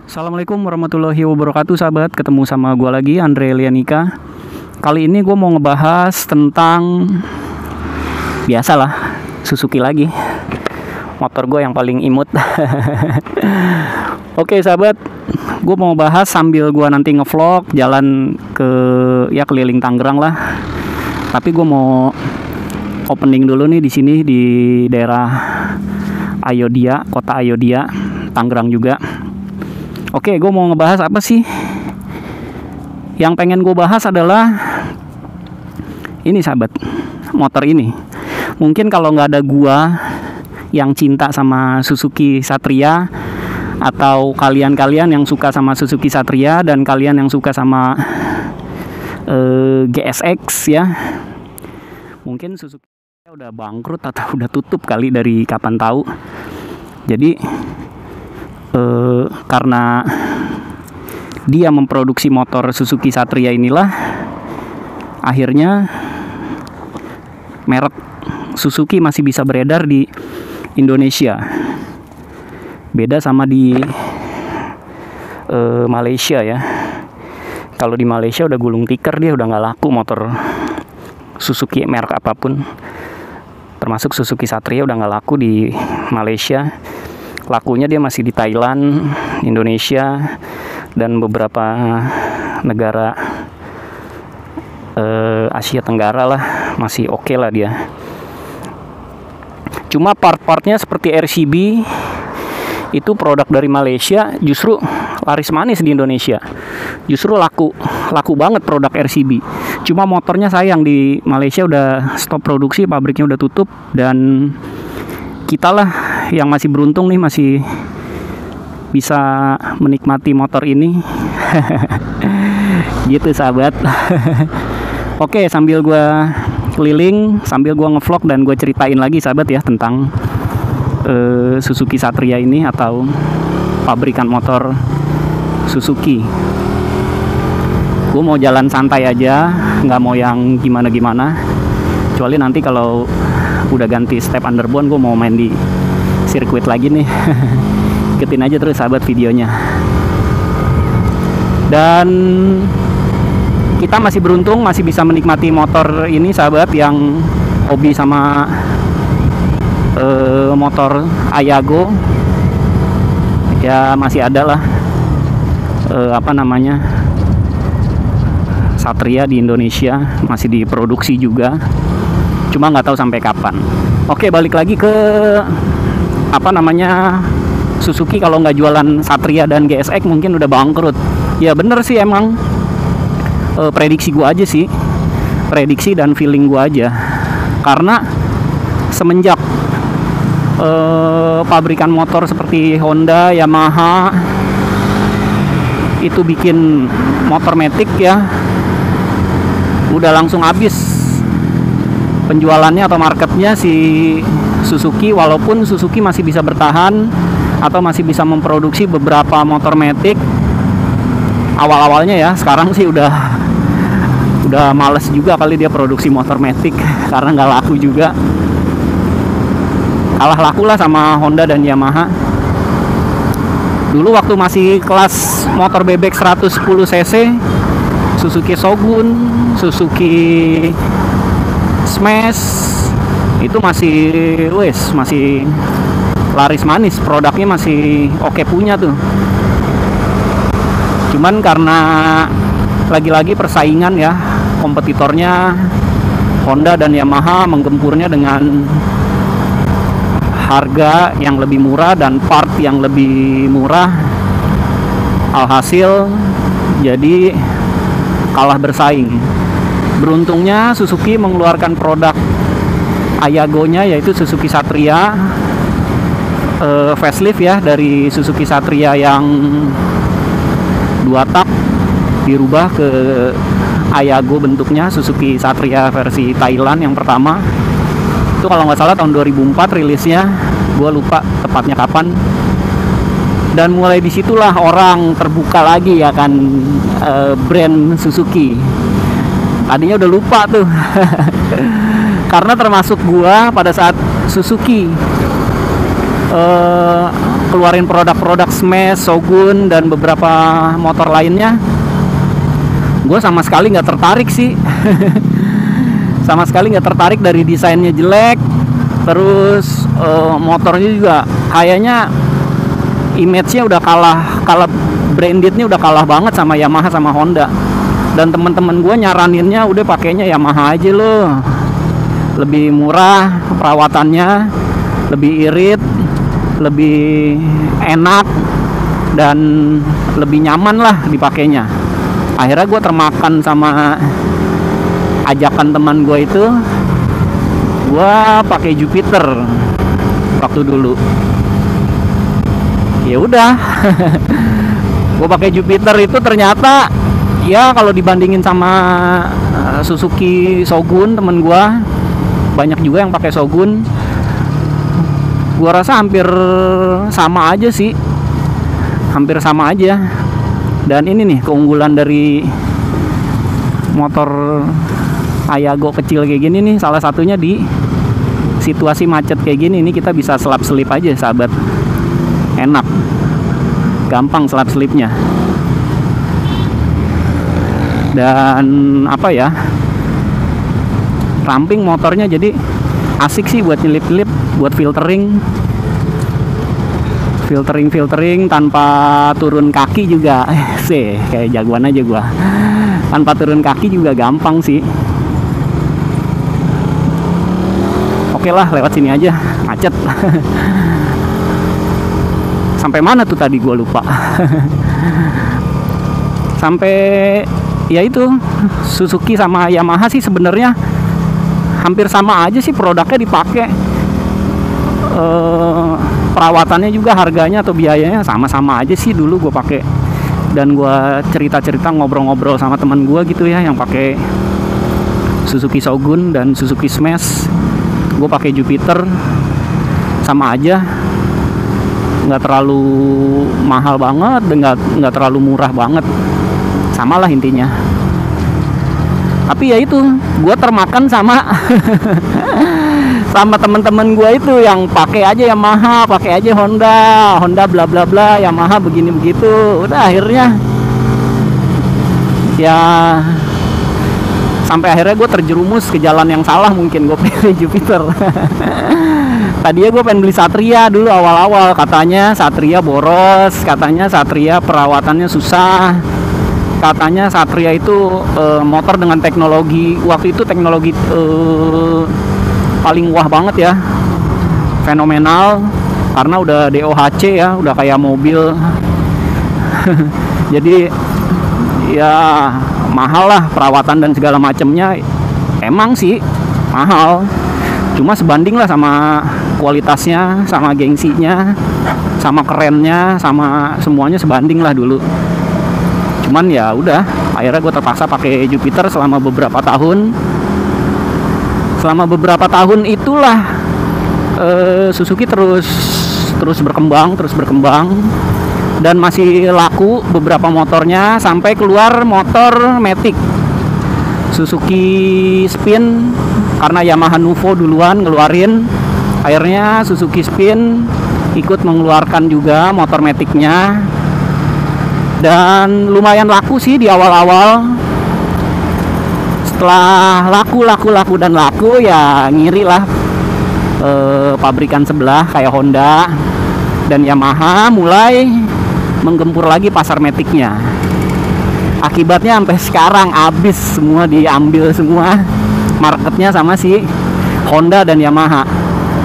Assalamualaikum warahmatullahi wabarakatuh sahabat. Ketemu sama gue lagi, Andre Lianika. Kali ini gue mau ngebahas tentang biasalah Suzuki lagi, motor gue yang paling imut. Oke sahabat, gue mau bahas sambil gue nanti ngevlog jalan ke keliling Tangerang lah. Tapi gue mau opening dulu nih di sini di daerah Ayodhya, kota Ayodhya, Tangerang juga. Oke, gue mau ngebahas apa sih? Yang pengen gue bahas adalah ini sahabat, motor ini. Mungkin kalau nggak ada gue yang cinta sama Suzuki Satria, atau kalian-kalian yang suka sama Suzuki Satria dan kalian yang suka sama GSX ya, mungkin Suzuki udah bangkrut atau udah tutup kali dari kapan tahu. Jadi karena dia memproduksi motor Suzuki Satria inilah akhirnya merek Suzuki masih bisa beredar di Indonesia. Beda sama di Malaysia ya. Kalau di Malaysia udah gulung tikar, dia udah nggak laku motor Suzuki merek apapun, termasuk Suzuki Satria udah nggak laku di Malaysia. Lakunya dia masih di Thailand, Indonesia, dan beberapa negara Asia Tenggara lah, masih oke lah dia. Cuma part-partnya seperti RCB itu produk dari Malaysia justru laris manis di Indonesia. Justru laku banget produk RCB. Cuma motornya sayang di Malaysia udah stop produksi, pabriknya udah tutup, dan kita lah yang masih beruntung nih masih bisa menikmati motor ini. Gitu sahabat. Oke, sambil gue keliling, sambil gue ngevlog dan gue ceritain lagi sahabat ya tentang Suzuki Satria ini atau pabrikan motor Suzuki. Gue mau jalan santai aja, nggak mau yang gimana-gimana. Kecuali nanti kalau udah ganti step underbone, gue mau main di sirkuit lagi nih. Ikutin aja terus sahabat videonya. Dan kita masih beruntung masih bisa menikmati motor ini sahabat, yang hobi sama motor Ayago ya, masih ada lah Satria di Indonesia, masih diproduksi juga, cuma nggak tahu sampai kapan. Oke, balik lagi ke Suzuki. Kalau nggak jualan Satria dan GSX mungkin udah bangkrut. Ya bener sih, emang prediksi gue aja sih, prediksi dan feeling gue aja. Karena semenjak pabrikan motor seperti Honda, Yamaha itu bikin motor matic ya, udah langsung habis penjualannya atau marketnya si Suzuki. Walaupun Suzuki masih bisa bertahan atau masih bisa memproduksi beberapa motor matic awal-awalnya ya. Sekarang sih udah males juga kali dia produksi motor matic karena nggak laku juga. Kalah laku lah sama Honda dan Yamaha. Dulu waktu masih kelas motor bebek 110 cc, Suzuki Shogun, Suzuki Smash itu masih laris manis, produknya masih oke punya tuh. Cuman karena lagi-lagi persaingan ya, kompetitornya Honda dan Yamaha menggempurnya dengan harga yang lebih murah dan part yang lebih murah. Alhasil jadi kalah bersaing. Beruntungnya Suzuki mengeluarkan produk Ayago-nya, yaitu Suzuki Satria facelift ya, dari Suzuki Satria yang 2 tak dirubah ke Ayago bentuknya, Suzuki Satria versi Thailand yang pertama. Itu kalau nggak salah tahun 2004 rilisnya, gue lupa tepatnya kapan. Dan mulai disitulah orang terbuka lagi ya kan, brand Suzuki. Tadinya udah lupa tuh. Karena termasuk gua pada saat Suzuki keluarin produk-produk Smash, Shogun, dan beberapa motor lainnya, gue sama sekali nggak tertarik sih. Sama sekali nggak tertarik, dari desainnya jelek, terus motornya juga kayaknya image-nya udah kalah brandednya udah kalah banget sama Yamaha sama Honda. Dan teman-teman gue nyaraninnya udah pakainya Yamaha aja loh, lebih murah perawatannya, lebih irit, lebih enak, dan lebih nyaman lah dipakainya. Akhirnya gue termakan sama ajakan teman gue itu, gue pakai Jupiter waktu dulu. Ya udah, gue pakai Jupiter itu ternyata ya kalau dibandingin sama Suzuki Shogun, temen gue banyak juga yang pakai Shogun, gue rasa hampir sama aja sih, hampir sama aja. Dan ini nih keunggulan dari motor Ayago kecil kayak gini nih, salah satunya di situasi macet kayak gini nih, kita bisa selap selip aja sahabat, enak, gampang selap selipnya. Dan apa ya, ramping motornya, jadi asik sih buat nyelip-nyelip, buat filtering tanpa turun kaki juga. Sih kayak jagoan aja gua, tanpa turun kaki juga gampang sih. Oke lah, lewat sini aja, macet. Sampai mana tuh tadi gua lupa. Sampai ya itu, Suzuki sama Yamaha sih sebenarnya hampir sama aja sih produknya dipakai. Perawatannya juga, harganya atau biayanya sama-sama aja sih dulu gue pakai. Dan gue cerita-cerita, ngobrol-ngobrol sama teman gue gitu ya, yang pakai Suzuki Shogun dan Suzuki Smash. Gue pakai Jupiter, sama aja, nggak terlalu mahal banget, nggak terlalu murah banget, sama lah intinya. Tapi ya itu, gue termakan sama sama teman-teman gue itu yang pakai aja Yamaha, pakai aja Honda bla bla bla, Yamaha begini begitu. Udah akhirnya ya sampai akhirnya gue terjerumus ke jalan yang salah, mungkin gue pilih Jupiter. Tadinya gue pengen beli Satria dulu awal-awal, katanya Satria boros, katanya Satria perawatannya susah, katanya Satria itu motor dengan teknologi, waktu itu teknologi paling wah banget ya, fenomenal, karena udah DOHC ya, udah kayak mobil. Jadi ya mahal lah perawatan dan segala macamnya, emang sih mahal, cuma sebanding lah sama kualitasnya, sama gengsinya, sama kerennya, sama semuanya sebanding lah dulu. Cuman ya udah, akhirnya gue terpaksa pakai Jupiter selama beberapa tahun. Selama beberapa tahun itulah Suzuki terus berkembang dan masih laku beberapa motornya, sampai keluar motor Matic Suzuki Spin, karena Yamaha Nuvo duluan ngeluarin. Akhirnya Suzuki Spin ikut mengeluarkan juga motor Matic-nya, dan lumayan laku sih di awal-awal. Setelah laku ya ngiri lah pabrikan sebelah kayak Honda dan Yamaha mulai menggempur lagi pasar Matic-nya. Akibatnya sampai sekarang habis semua, diambil semua marketnya sama si Honda dan Yamaha.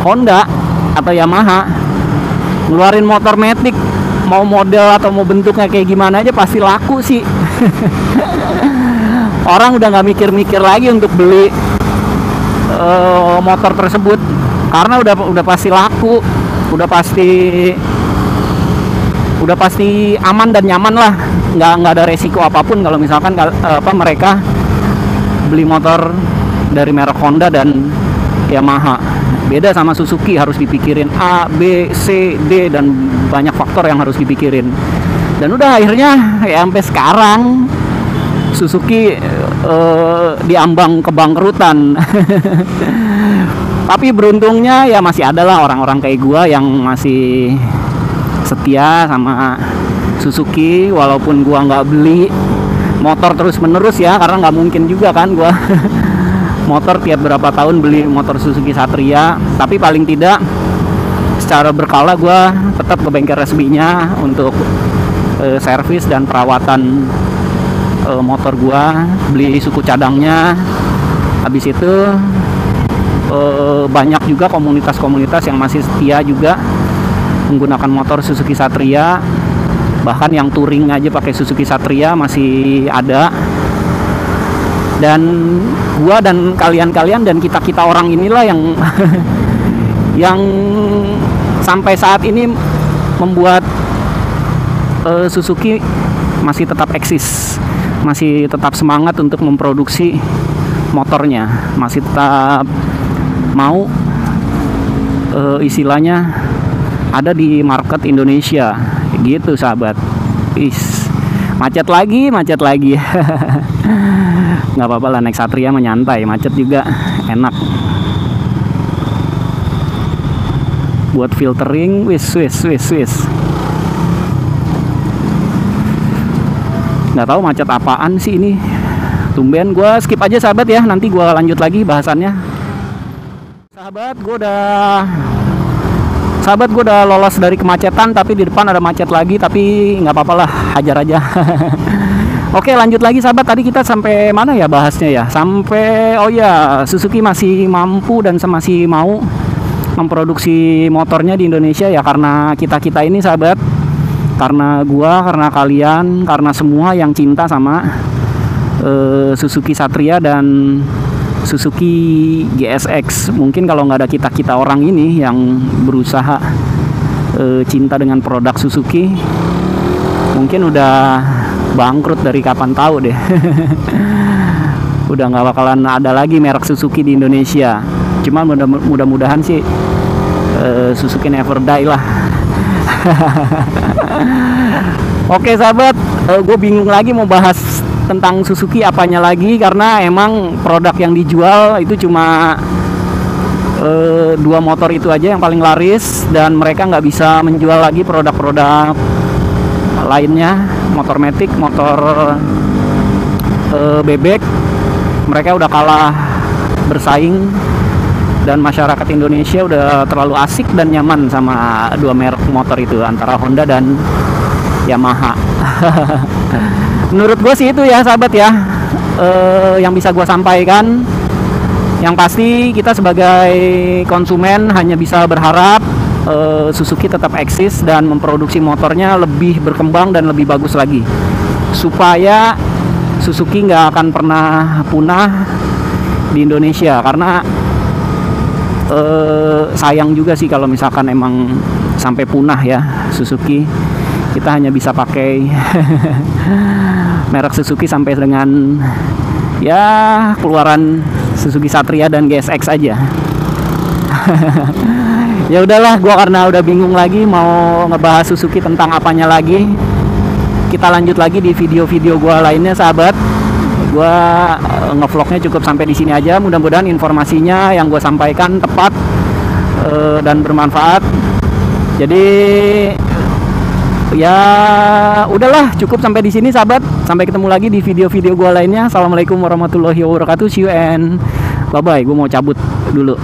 Honda atau Yamaha ngeluarin motor Matic, mau model atau mau bentuknya kayak gimana aja pasti laku sih. Orang udah nggak mikir-mikir lagi untuk beli motor tersebut, karena udah pasti laku, udah pasti aman dan nyaman lah, nggak ada resiko apapun kalau misalkan mereka beli motor dari merek Honda dan Yamaha. Beda sama Suzuki, harus dipikirin A, B, C, D, dan banyak faktor yang harus dipikirin. Dan udah akhirnya ya sampai sekarang Suzuki diambang kebangkrutan. Tapi beruntungnya ya masih ada lah orang-orang kayak gua yang masih setia sama Suzuki, walaupun gua nggak beli motor terus menerus ya, karena nggak mungkin juga kan gua motor tiap berapa tahun beli motor Suzuki Satria. Tapi paling tidak secara berkala gua tetap ke bengkel resminya untuk servis dan perawatan motor gua, beli suku cadangnya. Habis itu banyak juga komunitas-komunitas yang masih setia juga menggunakan motor Suzuki Satria. Bahkan yang touring aja pakai Suzuki Satria masih ada. Dan gua dan kalian-kalian dan kita-kita orang inilah yang yang sampai saat ini membuat Suzuki masih tetap eksis, masih tetap semangat untuk memproduksi motornya, masih tetap mau istilahnya ada di market Indonesia gitu sahabat. Macet lagi nggak apa-apa lah, naik Satria menyantai, macet juga enak. Buat filtering wis nggak tahu macet apaan sih ini. Tumben gue skip aja sahabat ya, nanti gue lanjut lagi bahasannya. Sahabat gue udah lolos dari kemacetan, tapi di depan ada macet lagi, tapi nggak apa-apa lah, hajar aja. Oke, lanjut lagi sahabat. Tadi kita sampai mana ya bahasnya ya? Sampai Suzuki masih mampu dan masih mau memproduksi motornya di Indonesia ya, karena kita ini sahabat, karena gua, karena kalian, karena semua yang cinta sama Suzuki Satria dan Suzuki GSX. Mungkin kalau nggak ada kita orang ini yang berusaha cinta dengan produk Suzuki, mungkin udah bangkrut dari kapan tahu deh. Udah nggak bakalan ada lagi merek Suzuki di Indonesia. Cuma mudah-mudahan sih Suzuki never die lah. Oke sahabat, gue bingung lagi mau bahas tentang Suzuki apanya lagi, karena emang produk yang dijual itu cuma 2 motor itu aja yang paling laris, dan mereka nggak bisa menjual lagi produk-produk lainnya, motor matic, motor bebek. Mereka udah kalah bersaing, dan masyarakat Indonesia udah terlalu asik dan nyaman sama 2 merek motor itu, antara Honda dan Yamaha. Menurut gue sih itu ya sahabat ya, yang bisa gue sampaikan. Yang pasti kita sebagai konsumen hanya bisa berharap Suzuki tetap eksis dan memproduksi motornya lebih berkembang dan lebih bagus lagi, supaya Suzuki nggak akan pernah punah di Indonesia. Karena sayang juga sih kalau misalkan emang sampai punah ya Suzuki. Kita hanya bisa pakai merek Suzuki sampai dengan ya keluaran Suzuki Satria dan GSX aja. Ya udahlah, gua karena udah bingung lagi mau ngebahas Suzuki tentang apanya lagi. Kita lanjut lagi di video-video gua lainnya sahabat. Gua ngevlognya cukup sampai di sini aja. Mudah-mudahan informasinya yang gua sampaikan tepat dan bermanfaat. Jadi ya udahlah, cukup sampai di sini sahabat. Sampai ketemu lagi di video-video gua lainnya. Assalamualaikum warahmatullahi wabarakatuh. See you and bye bye. Gua mau cabut dulu.